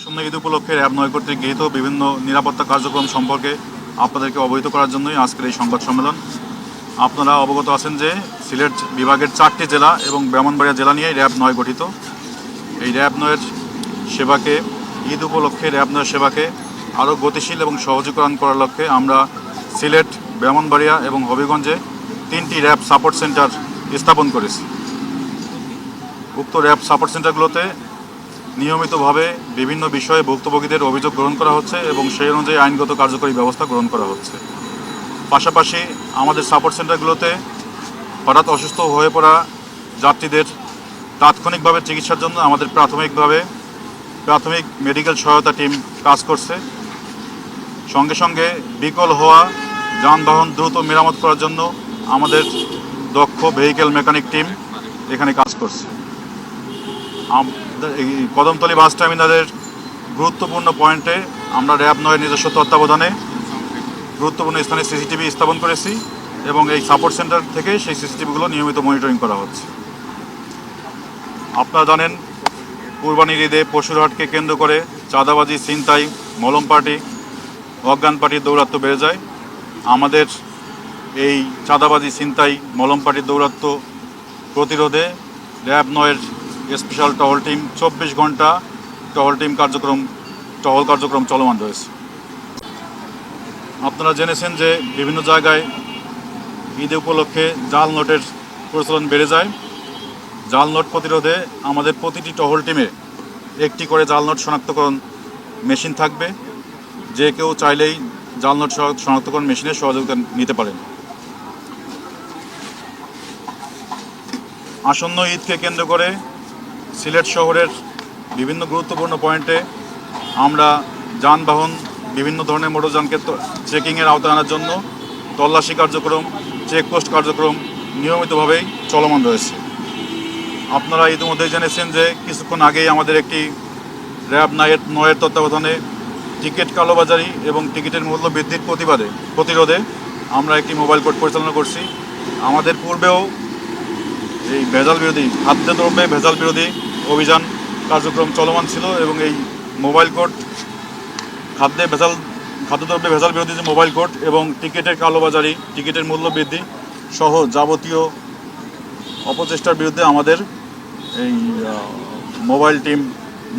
আসন্ন ঈদ উপলক্ষে র্যাব ৯ কর্তৃক গৃহীত বিভিন্ন নিরাপত্তা কার্যক্রম সম্পর্কে আপনাদেরকে অবহিত করার জন্যই আজকের এই সংবাদ সম্মেলন। আপনারা অবগত আছেন যে সিলেট বিভাগের 4টি জেলা এবং ব্রাহ্মণবাড়িয়া জেলা নিয়ে র্যাব ৯ গঠিত। এই র্যাব ৯-এর সেবাকে, ঈদ উপলক্ষে র্যাব ৯ সেবাকে আরও গতিশীল এবং সহজীকরণ করার লক্ষ্যে আমরা সিলেট, ব্রাহ্মণবাড়িয়া এবং হবিগঞ্জে 3টি র্যাব সাপোর্ট সেন্টার স্থাপন করেছি। উক্ত র্যাব সাপোর্ট সেন্টারগুলোতে নিয়মিতভাবে বিভিন্ন বিষয়ে ভুক্তভোগীদের অভিযোগ গ্রহণ করা হচ্ছে এবং সেই অনুযায়ী আইনগত কার্যকরী ব্যবস্থা গ্রহণ করা হচ্ছে। পাশাপাশি আমাদের সাপোর্ট সেন্টারগুলোতে হঠাৎ অসুস্থ হয়ে পড়া যাত্রীদের তাৎক্ষণিকভাবে চিকিৎসার জন্য আমাদের প্রাথমিক মেডিকেল সহায়তা টিম কাজ করছে। সঙ্গে সঙ্গে বিকল হওয়া যানবাহন দ্রুত মেরামত করার জন্য আমাদের দক্ষ ভেহিকেল মেকানিক টিম এখানে কাজ করছে। এই কদমতলী বাস টার্মিনালের গুরুত্বপূর্ণ পয়েন্টে আমরা র্যাব ৯-এর নিজস্ব তত্ত্বাবধানে গুরুত্বপূর্ণ স্থানে সিসিটিভি স্থাপন করেছি এবং এই সাপোর্ট সেন্টার থেকে সেই সিসিটিভিগুলো নিয়মিত মনিটরিং করা হচ্ছে। আপনারা জানেন, কুরবানির ঈদে পশুরহাটকে কেন্দ্র করে চাঁদাবাজি, ছিনতাই, মলম পার্টি, অজ্ঞান পার্টির দৌরাত্ম্য বেড়ে যায়। আমাদের এই চাঁদাবাজি, ছিনতাই, মলম পার্টির দৌরাত্ম্য প্রতিরোধে র্যাব ৯-এর স্পেশাল টহল টিম 24 ঘন্টা টহল কার্যক্রম চলমান রয়েছে। আপনারা জেনেছেন যে বিভিন্ন জায়গায় ঈদ উপলক্ষে জাল নোটের প্রচলন বেড়ে যায়। জাল নোট প্রতিরোধে আমাদের প্রতিটি টহল টিমে একটি করে জাল নোট শনাক্তকরণ মেশিন থাকবে। যে কেউ চাইলেই জাল নোট শনাক্তকরণ মেশিনের সহযোগিতা নিতে পারেন। আসন্ন ঈদকে কেন্দ্র করে সিলেট শহরের বিভিন্ন গুরুত্বপূর্ণ পয়েন্টে আমরা যানবাহন, বিভিন্ন ধরনের মোটরযানকে চেকিংয়ের আওতায় আনার জন্য তল্লাশি কার্যক্রম, চেকপোস্ট কার্যক্রম নিয়মিতভাবেই চলমান রয়েছে। আপনারা ইতিমধ্যেই জেনেছেন যে কিছুক্ষণ আগেই আমাদের একটি র্যাব ৯-এর তত্ত্বাবধানে টিকিট কালোবাজারি এবং টিকিটের মূল্য বৃদ্ধির প্রতিরোধে আমরা একটি মোবাইল কোর্ট পরিচালনা করছি। আমাদের পূর্বেও এই খাদ্যদ্রব্যে ভেজাল বিরোধী অভিযান কার্যক্রম চলমান ছিল এবং এই মোবাইল কোর্ট, খাদ্যদ্রব্যে ভেজাল বিরোধী যে মোবাইল কোর্ট এবং টিকিটের কালোবাজারি, টিকিটের মূল্য বৃদ্ধি সহ যাবতীয় অপচেষ্টার বিরুদ্ধে আমাদের এই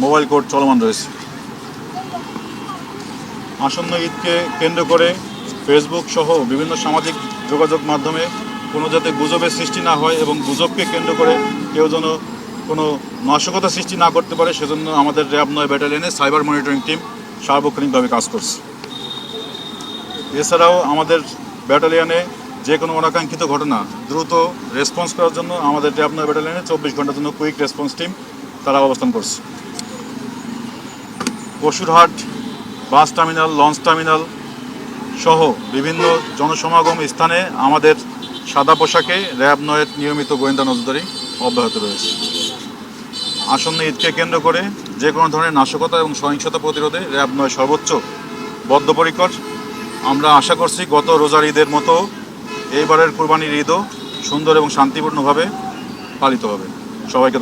মোবাইল কোর্ট চলমান রয়েছে। আসন্ন ঈদকে কেন্দ্র করে ফেসবুক সহ বিভিন্ন সামাজিক যোগাযোগ মাধ্যমে কোনো যাতে গুজবের সৃষ্টি না হয় এবং গুজবকে কেন্দ্র করে কেউ যেন কোনো নাশকতা সৃষ্টি না করতে পারে, সেজন্য আমাদের র্যাব ৯ ব্যাটালিয়নে সাইবার মনিটরিং টিম সার্বক্ষণিকভাবে কাজ করছে। এছাড়াও আমাদের ব্যাটালিয়নে যে কোনো অনাকাঙ্ক্ষিত ঘটনা দ্রুত রেসপন্স করার জন্য আমাদের র্যাব ৯ ব্যাটালিয়নে 24 ঘন্টার জন্য কুইক রেসপন্স টিম তারা অবস্থান করছে। পশুরহাট বাস টার্মিনাল, লঞ্চ টার্মিনাল সহ বিভিন্ন জনসমাগম স্থানে আমাদের সাদা পোশাকে র্যাব ৯-এর নিয়মিত গোয়েন্দা নজরদারি অব্যাহত রয়েছে। আসন্ন ঈদকে কেন্দ্র করে যে কোনো ধরনের নাশকতা এবং সহিংসতা প্রতিরোধে র্যাব ৯ সর্বোচ্চ বদ্ধপরিকর। আমরা আশা করছি গত রোজার ঈদের মতো এইবারের কুরবানির ঈদও সুন্দর এবং শান্তিপূর্ণভাবে পালিত হবে। সবাইকে